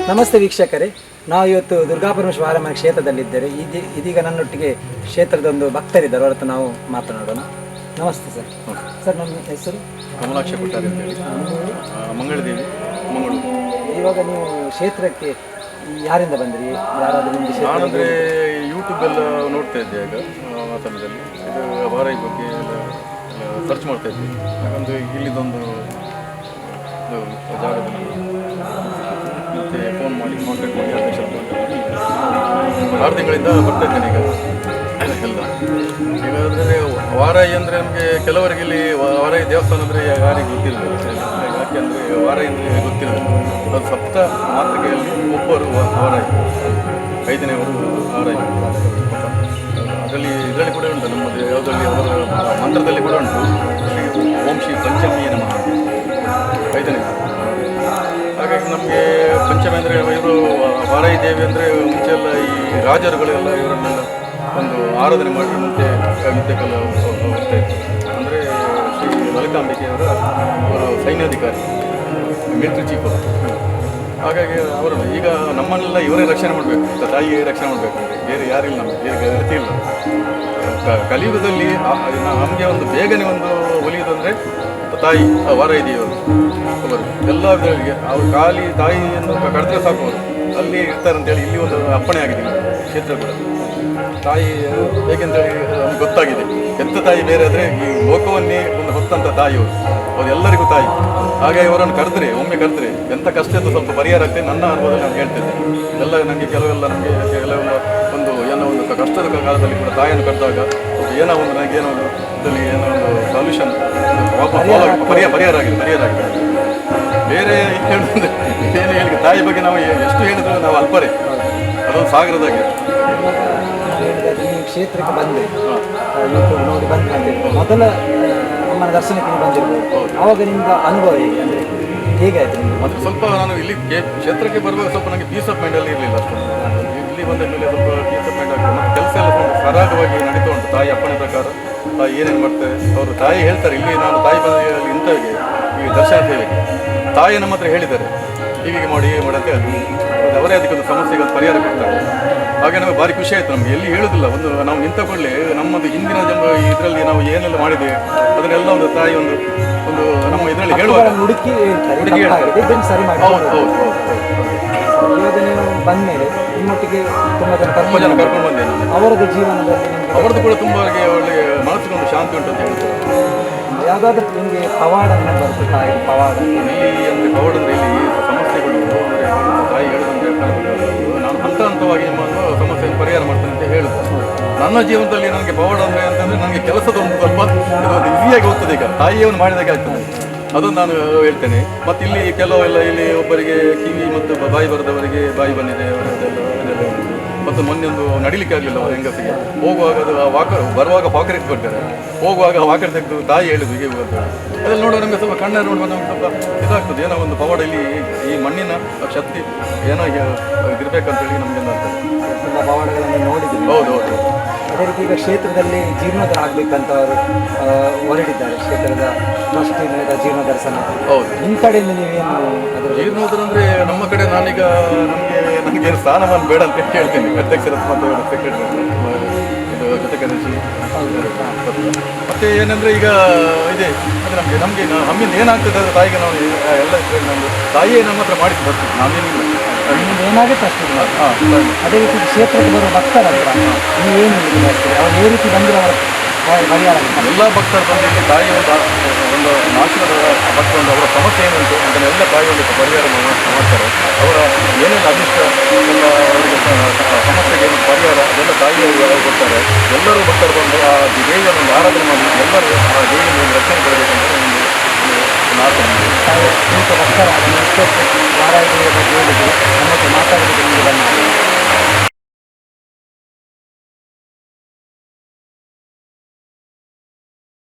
ನಮಸ್ತೆ ವೀಕ್ಷಕರೇ, ನಾವು ಇವತ್ತು ದುರ್ಗಾಪರಮೇಶ್ವರ ಆರಾಮ ಕ್ಷೇತ್ರದಲ್ಲಿದ್ದೇವೆ. ಇದೀಗ ನನ್ನೊಟ್ಟಿಗೆ ಕ್ಷೇತ್ರದೊಂದು ಭಕ್ತರಿದ್ದಾರೆ, ಅವರ ಹತ್ರ ನಾವು ಮಾತನಾಡೋಣ. ನಮಸ್ತೆ ಸರ್. ಸರ್, ನಮ್ಮ ಹೆಸರು ಕಮಲಾಕ್ಷ ಕೊಟ್ಟಾರೆ ಅಂತೇಳಿ, ಮಂಗಳದೇವಿ, ಮಂಗಳೂರು. ಇವಾಗ ನೀವು ಕ್ಷೇತ್ರಕ್ಕೆ ಯಾರಿಂದ ಬಂದ್ರಿ? ಯಾರಾದರೂ ನಿಮಗೆ? ನಾನಂದರೆ ಯೂಟ್ಯೂಬೆಲ್ಲ ನೋಡ್ತಾ ಇದ್ದೆ ಆಗ ಆ ಸಮಯದಲ್ಲಿ. ಇದು ವಾರಾಯಿ ಬಗ್ಗೆ ಎಲ್ಲ ಸರ್ಚ್ ಮಾಡ್ತಾ ಇದ್ದೆ. ಹಾಗೊಂದು ಇಲ್ಲಿದೊಂದು ಜಾಗದಲ್ಲಿ ಮತ್ತು ಫೋನ್ ಮಾಡಿ ಕಾಂಟ್ಯಾಕ್ಟ್ ಮಾಡಿ ಅಧ್ಯಕ್ಷ 6 ತಿಂಗಳಿಂದ ಬರ್ತಾ ಇದ್ದೇನೆ ಈಗ ಎಲ್ಲ. ಈಗ ಅಂದರೆ ವಾರಾಯಿ ಅಂದರೆ ನಮಗೆ ಕೆಲವರಿಗೆ ಇಲ್ಲಿ ವಾರಾಯಿ ದೇವಸ್ಥಾನ ಅಂದರೆ ಯಾರಿಗೆ ಗೊತ್ತಿಲ್ಲ. ಯಾಕೆಂದರೆ ವಾರಾಯಿ ಅಂದರೆ ಗೊತ್ತಿಲ್ಲ. ಅದು ಸಪ್ತ ಮಾತೃಕೆಯಲ್ಲಿ ಒಬ್ಬರು ವಾರಾಯಿ, 5ನೇವರು ವಾರಾಯಿ. ಇದರಲ್ಲಿ ಕೂಡ ಉಂಟು, ನಮ್ಮದು ಯಾವುದರಲ್ಲಿ ಅವರ ಮಂತ್ರದಲ್ಲಿ ಕೂಡ ಉಂಟು, ಓಂ ಶ್ರೀ ಪಂಚಮಿ ನಮಃ 5ನೇ. ಹಾಗಾಗಿ ನಮಗೆ ಪಂಚಮಿ ಅಂದರೆ ಇವರು ವಾರಾಯಿ ದೇವಿ ಅಂದರೆ ಮುಂಚೆ ಎಲ್ಲ ಈ ರಾಜರುಗಳೆಲ್ಲ ಇವರನ್ನೆಲ್ಲ ಒಂದು ಆರಾಧನೆ ಮಾಡಿ ಮುಂದೆ ಯುದ್ಧಕ್ಕೆಲ್ಲ ಹೋಗ್ತಾ ಇತ್ತು. ಅಂದರೆ ಶ್ರೀ ಲಲಿತಾಂಬಿಕೆಯವರ ಅವರು ಸೈನ್ಯಾಧಿಕಾರಿ, ಮಿಲಿಟರಿ ಚೀಫ್ ಅವರು. ಹಾಗಾಗಿ ಅವರು ಈಗ ನಮ್ಮನ್ನೆಲ್ಲ ಇವರೇ ರಕ್ಷಣೆ ಮಾಡಬೇಕು, ತಾಯಿಯೇ ರಕ್ಷಣೆ ಮಾಡಬೇಕು, ಬೇರೆ ಯಾರಿಲ್ಲ, ನಮಗೆ ಬೇರೆ ಗತಿ ಇಲ್ಲ. ಕಲಿಯುಗದಲ್ಲಿ ನಮಗೆ ಒಂದು ಬೇಗನೆ ಒಂದು ಒಲಿಯುವುದಂದರೆ ತಾಯಿ ವಾರಾಯಿ ದೇವರು ಅವರು. ಎಲ್ಲ ವಿಧಗಳಿಗೆ ಅವ್ರು ಖಾಲಿ ತಾಯಿಯನ್ನು ಕಡಿದ್ರೆ ಸಾಕು, ಅವರು ಅಲ್ಲಿ ಇರ್ತಾರೆ ಅಂತೇಳಿ ಇಲ್ಲಿ ಒಂದು ಅಪ್ಪಣೆ ಆಗಿದೆ ಕ್ಷೇತ್ರ ಕೂಡ. ತಾಯಿ ಹೇಗೆಂತೇಳಿ ನಮ್ಗೆ ಗೊತ್ತಾಗಿದೆ. ಹೆತ್ತ ತಾಯಿ ಬೇರೆ ಆದರೆ ಈ ಲೋಕವನ್ನೇ ಒಂದು ಹೊತ್ತಂಥ ತಾಯಿಯವರು, ಅವ್ರು ಎಲ್ಲರಿಗೂ ತಾಯಿ. ಹಾಗೆ ಅವರನ್ನು ಕರೆದ್ರೆ, ಒಮ್ಮೆ ಕರೆದ್ರೆ ಎಂಥ ಕಷ್ಟ ಇದ್ದು ಸ್ವಲ್ಪ ಪರಿಹಾರ ಆಗ್ತದೆ. ನನ್ನ ಅನುಭವದಲ್ಲಿ ನಾನು ಹೇಳ್ತಿದ್ದೆ. ಎಲ್ಲ ನನಗೆ ಕೆಲವೆಲ್ಲ ಒಂದು ಏನೋ ಒಂದು ಕಷ್ಟದ ಕಾಲದಲ್ಲಿ ಕೂಡ ತಾಯಿಯನ್ನು ಕರೆದಾಗ ಏನೋ ಒಂದು ನನಗೆ ಏನೋ ಒಂದು ಇದರಲ್ಲಿ ಏನೋ ಒಂದು ಸೊಲ್ಯೂಷನ್ ಪರಿಹಾರ ಆಗಿದೆ. ಬೇರೆ ಹೇಳುವುದಂದ್ರೆ ಏನು ಹೇಳಿ, ತಾಯಿ ಬಗ್ಗೆ ನಾವು ಎಷ್ಟು ಹೇಳಿದ್ರು ನಾವು ಅಲ್ಪರೇ, ಅದೊಂದು ಸಾಗರದಾಗೆ. ನೀವು ಕ್ಷೇತ್ರಕ್ಕೆ ಬಂದರೆ ಯೂಟ್ಯೂಬ್ ನೋಡಿ ಬಂದು ಅಂತ ಮೊದಲ ಅಮ್ಮನ ದರ್ಶನಕ್ಕೆ ನೀವು ಬಂದಿರ್ಬೋದು. ಆವಾಗ ನಿಮ್ಗೆ ಅನುಭವ ಹೇಗೆ, ಅಂದರೆ ಹೇಗಾಯಿತು ನಿಮಗೆ? ಮತ್ತು ಸ್ವಲ್ಪ ನಾನು ಇಲ್ಲಿ ಕ್ಷೇತ್ರಕ್ಕೆ ಬರುವಾಗ ಸ್ವಲ್ಪ ನನಗೆ ಪೀಸ್ ಆಫ್ ಮೈಂಡಲ್ಲಿ ಇರಲಿಲ್ಲ ಅಷ್ಟೊಂದು. ಇಲ್ಲಿ ಬಂದ ಮೇಲೆ ಸ್ವಲ್ಪ ಪೀಸ್ ಆಫ್ ಮೈಂಡ್ ಆಗ್ತದೆ. ಮತ್ತು ಕೆಲಸ ಎಲ್ಲ ಸ್ವಲ್ಪ ಸರಾಗವಾಗಿ ನಡೀತಾ ಉಂಟು. ತಾಯಿ ಅಪ್ಪಣೆ ಪ್ರಕಾರ ತಾಯಿ ಏನೇನು ಮಾಡ್ತಾರೆ, ಅವರು ತಾಯಿ ಹೇಳ್ತಾರೆ. ಇಲ್ಲಿ ನಾನು ತಾಯಿ ಬಂದ ಇಂಥವಿಗೆ ಈ ದರ್ಶನ ಸೇವೆಗೆ ತಾಯಿ ನಮ್ಮ ಹತ್ರ ಹೇಳಿದ್ದಾರೆ, ಹೀಗೆ ಮಾಡಿ ಅಂತ ಹೇಳಿ ಅವರೇ ಅದಕ್ಕೊಂದು ಸಮಸ್ಯೆಗೆ ಒಂದು ಪರಿಹಾರ ಕೊಡ್ತಾರೆ. ಹಾಗೆ ನಮಗೆ ಭಾರಿ ಖುಷಿ ಆಯಿತು. ನಮಗೆ ಎಲ್ಲಿ ಹೇಳೋದಿಲ್ಲ, ಒಂದು ನಾವು ನಿಂತ ಕೂಡಲೇ ನಮ್ಮದು ಹಿಂದಿನ ಇದರಲ್ಲಿ ನಾವು ಏನೆಲ್ಲ ಮಾಡಿದ್ದೇವೆ ಅದನ್ನೆಲ್ಲ ಒಂದು ತಾಯಿ ಒಂದು ಒಂದು ನಮ್ಮ ಇದರಲ್ಲಿ ಹೇಳುವಾಗ ಹುಡುಕಿ ಸರಿ ಮಾಡಿ. ಇವಾಗ ನೀವು ಬಂದ ಮೇಲೆ ನಿಮ್ಮೊಟ್ಟಿಗೆ ತುಂಬ ಜನ ಕರ್ಕೊಂಡು ಬಂದೆ ನಾನು. ಅವರದ್ದು ಜೀವನದಲ್ಲಿ ಅವರದ್ದು ಕೂಡ ತುಂಬ ಒಳ್ಳೆ ಮನಸ್ಸಿಗೆ ಒಂದು ಶಾಂತಿ ಉಂಟು ಅಂತ ಹೇಳ್ತಾರೆ. ಯಾವುದಾದ್ರೂ ನಿಮಗೆ ಪವಾಡ ಬರುತ್ತೆ? ತಾಯಿ ಪವಾಡ ಇಲ್ಲಿ ಅಂದರೆ ಪವಾಡ ಅಂದರೆ ಇಲ್ಲಿ ಸಮಸ್ಯೆಗಳು ಅಂದರೆ ತಾಯಿ ಹೇಳೋದಂದರೆ ನಾನು ಹಂತವಾಗಿ ನಿಮ್ಮ ಸಮಸ್ಯೆಯನ್ನು ಪರಿಹಾರ ಮಾಡ್ತೇನೆ ಅಂತ ಹೇಳುದು. ನನ್ನ ಜೀವನದಲ್ಲಿ ನನಗೆ ಪವಾಡ ಅಂದರೆ ಅಂತಂದರೆ ನನಗೆ ಕೆಲಸದ ಒಂದು ಸ್ವಲ್ಪ ಇದೊಂದು ಈಸಿಯಾಗಿ ಹೋಗ್ತದೆ. ಈಗ ತಾಯಿಯನ್ನು ಮಾಡಿದಾಗೆ ಆಗ್ತದೆ, ಅದನ್ನು ನಾನು ಹೇಳ್ತೇನೆ. ಮತ್ತು ಇಲ್ಲಿ ಕೆಲವೆಲ್ಲ ಇಲ್ಲಿ ಒಬ್ಬರಿಗೆ ಕಿವಿ ಮತ್ತು ಬಾಯಿ ಬರದವರಿಗೆ ಬಾಯಿ ಬಂದಿದೆ ಅದೆಲ್ಲ. ಮತ್ತು ಮೊನ್ನೆ ಒಂದು ನಡಿಲಿಕ್ಕೆ ಆಗಲಿಲ್ಲ ಅವರ ಹೆಂಗಸಿಗೆ. ಹೋಗುವಾಗ ಅದು ವಾಕರ್ ಬರುವಾಗ ಪಾಕರ್ ಇಟ್ಕೊಳ್ತಾರೆ, ಹೋಗುವಾಗ ವಾಕರ್ ತೆಗೆದು ತಾಯಿ ಹೇಳಿದ್ರು ಹೀಗೆ ಅಂತ. ಅದೆಲ್ಲ ನೋಡುವ ನಮಗೆ ಸ್ವಲ್ಪ ಕಣ್ಣ ನೋಡುವ ನಮ್ಗೆ ಸ್ವಲ್ಪ ಇದಾಗ್ತದೆ. ಏನೋ ಒಂದು ಪವಾಡ ಇಲ್ಲಿ ಈ ಮಣ್ಣಿನ ಶಕ್ತಿ ಏನೋ ಇರಬೇಕಂತೇಳಿ ನಮಗೆ ಆಗ್ತದೆ. ತುಂಬ ಪವಾಡಗಳನ್ನು ನೋಡಿದ್ದೀವಿ. ಹೌದು. ಅದೇ ರೀತಿ ಈಗ ಕ್ಷೇತ್ರದಲ್ಲಿ ಜೀರ್ಣೋದ್ಧಾರ ಆಗಬೇಕಂತ ಅವರು ಹೊರಟಿದ್ದಾರೆ. ಕ್ಷೇತ್ರದ ಟ್ರಸ್ಟಿನಿಂದ ಜೀರ್ಣೋದ್ಧಾರ ಸಮಿತಿ. ಹೌದು. ನಿಮ್ಮ ಕಡೆಯಿಂದ ನೀವೇನು ಅದರ ಜೀರ್ಣೋದ್ಧಾರ ಅಂದರೆ ನಮ್ಮ ಕಡೆ ನಾನೀಗ ನನಗೆ ಸ್ಥಾನಮಾನ ಬೇಡ ಅಂತ ಹೇಳ್ತೀನಿ. ಅಧ್ಯಕ್ಷರ ಮತ್ತು ಸೆಕ್ರೆಟರಿ ಇದು ಜೊತೆ ಕರೆಸಿ. ಮತ್ತು ಏನಂದರೆ ಈಗ ಇದೆ ಅಂದರೆ ನಮಗೆ ನಮ್ಮಿಂದ ಏನಾಗ್ತದೆ ಅಂದರೆ ತಾಯಿಗೆ ನಾವು ಎಲ್ಲ ನಮ್ಮದು ತಾಯಿಯೇ ನಮ್ಮ ಹತ್ರ ಮಾಡಿದ್ದು ಬರ್ತೀವಿ, ನಾವೇನಿಲ್ಲ. ನಿಮ್ಗೆ ಏನಾಗುತ್ತೆ ಅಷ್ಟು. ಅದೇ ರೀತಿ ಕ್ಷೇತ್ರಕ್ಕೆ ಬರುವ ಭಕ್ತರ ಹತ್ರ ನೀವೇನು ಹೇಳ್ತೀರಿ? ಅವ್ರು ಯಾವ ರೀತಿ ಬಂದರೆ ಅವರ ಪರಿಹಾರ ಎಲ್ಲ ಭಕ್ತರು ಬಂದು ಇಲ್ಲಿ ತಾಯಿ ಒಂದು ನಾಶದ ಭಕ್ತರೊಂದು ಅವರ ಸಮಸ್ಯೆ ಏನುಂಟು ಅದನ್ನೆಲ್ಲ ತಾಯಿ ಒಂದು ಪರಿಹಾರ ಮಾಡ್ತಾರೆ. ಅವರ ಏನೆಲ್ಲ ಅನಿಷ್ಟ ಎಲ್ಲ ಅವರಿಗೆ ಸಮಸ್ಯೆಗೆ ಏನು ಪರಿಹಾರ ಅದೆಲ್ಲ ತಾಯಿಯವರು ಕೊಡ್ತಾರೆ. ಎಲ್ಲರೂ ಭಕ್ತರು ಬಂದು ಆ ದೇವಿಯನ್ನು ಒಂದು ಆರಾಧನೆ ಮಾಡಿ ಎಲ್ಲರೂ ಆ ದೇವಿಯನ್ನು ರಕ್ಷಣೆ ಕೊಡಬೇಕಂತ ಒಂದು ಆಸೆ.